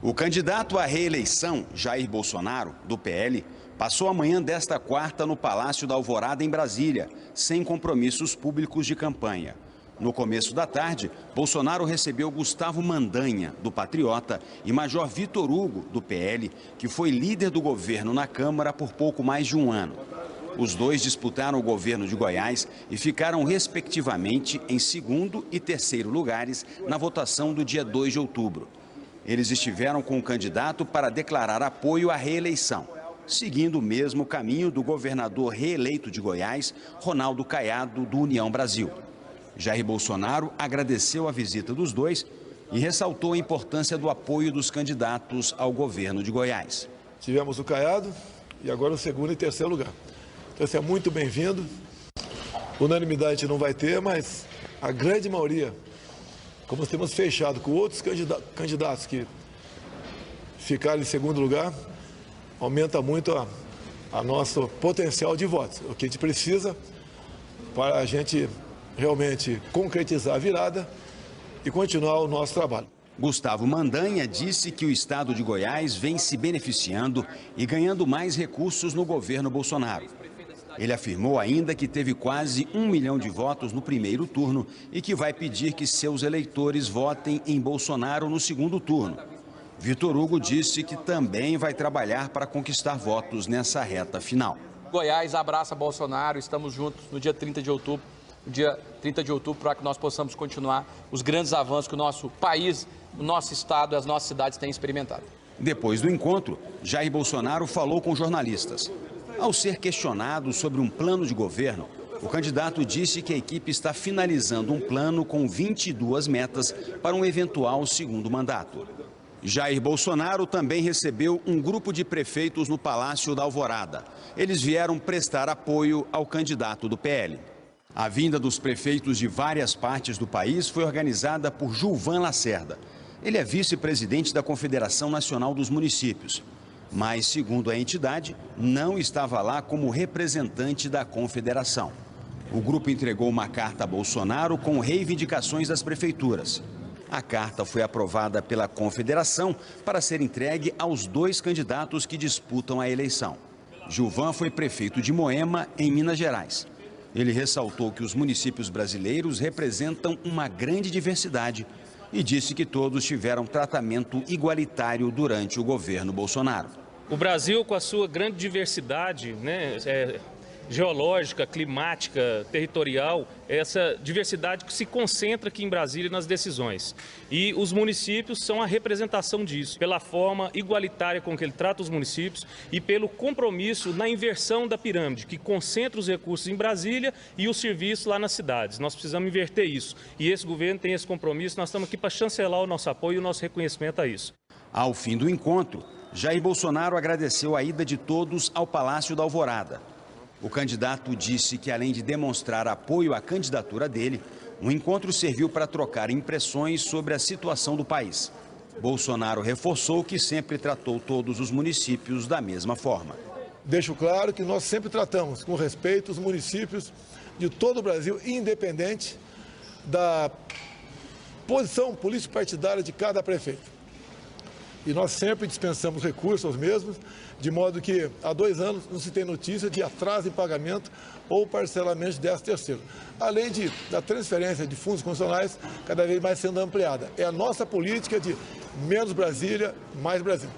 O candidato à reeleição, Jair Bolsonaro, do PL, passou a manhã desta quarta no Palácio da Alvorada, em Brasília, sem compromissos públicos de campanha. No começo da tarde, Bolsonaro recebeu Gustavo Mandanha, do Patriota, e Major Vitor Hugo, do PL, que foi líder do governo na Câmara por pouco mais de um ano. Os dois disputaram o governo de Goiás e ficaram, respectivamente, em segundo e terceiro lugares na votação do dia 2 de outubro. Eles estiveram com o candidato para declarar apoio à reeleição, seguindo o mesmo caminho do governador reeleito de Goiás, Ronaldo Caiado, do União Brasil. Jair Bolsonaro agradeceu a visita dos dois e ressaltou a importância do apoio dos candidatos ao governo de Goiás. Tivemos o Caiado e agora o segundo e terceiro lugar. Então, você é muito bem-vindo. Unanimidade a gente não vai ter, mas a grande maioria, como nós temos fechado com outros candidatos que ficaram em segundo lugar, aumenta muito a nosso potencial de votos. O que a gente precisa para a gente realmente concretizar a virada e continuar o nosso trabalho. Gustavo Mandanha disse que o estado de Goiás vem se beneficiando e ganhando mais recursos no governo Bolsonaro. Ele afirmou ainda que teve quase 1 milhão de votos no primeiro turno e que vai pedir que seus eleitores votem em Bolsonaro no segundo turno. Vitor Hugo disse que também vai trabalhar para conquistar votos nessa reta final. Goiás abraça Bolsonaro, estamos juntos no dia 30 de outubro. Dia 30 de outubro, para que nós possamos continuar os grandes avanços que o nosso país, o nosso estado e as nossas cidades têm experimentado. Depois do encontro, Jair Bolsonaro falou com jornalistas. Ao ser questionado sobre um plano de governo, o candidato disse que a equipe está finalizando um plano com 22 metas para um eventual segundo mandato. Jair Bolsonaro também recebeu um grupo de prefeitos no Palácio da Alvorada. Eles vieram prestar apoio ao candidato do PL. A vinda dos prefeitos de várias partes do país foi organizada por Gilvan Lacerda. Ele é vice-presidente da Confederação Nacional dos Municípios, mas, segundo a entidade, não estava lá como representante da confederação. O grupo entregou uma carta a Bolsonaro com reivindicações das prefeituras. A carta foi aprovada pela confederação para ser entregue aos dois candidatos que disputam a eleição. Gilvan foi prefeito de Moema, em Minas Gerais. Ele ressaltou que os municípios brasileiros representam uma grande diversidade e disse que todos tiveram tratamento igualitário durante o governo Bolsonaro. O Brasil, com a sua grande diversidade, geológica, climática, territorial, essa diversidade que se concentra aqui em Brasília nas decisões. E os municípios são a representação disso, pela forma igualitária com que ele trata os municípios e pelo compromisso na inversão da pirâmide, que concentra os recursos em Brasília e os serviços lá nas cidades. Nós precisamos inverter isso. E esse governo tem esse compromisso, nós estamos aqui para chancelar o nosso apoio e o nosso reconhecimento a isso. Ao fim do encontro, Jair Bolsonaro agradeceu a ida de todos ao Palácio da Alvorada. O candidato disse que, além de demonstrar apoio à candidatura dele, o encontro serviu para trocar impressões sobre a situação do país. Bolsonaro reforçou que sempre tratou todos os municípios da mesma forma. Deixo claro que nós sempre tratamos com respeito os municípios de todo o Brasil, independente da posição político-partidária de cada prefeito. E nós sempre dispensamos recursos aos mesmos, de modo que há 2 anos não se tem notícia de atraso em pagamento ou parcelamento de 13º. Além da transferência de fundos constitucionais cada vez mais sendo ampliada. É a nossa política de menos Brasília, mais Brasil.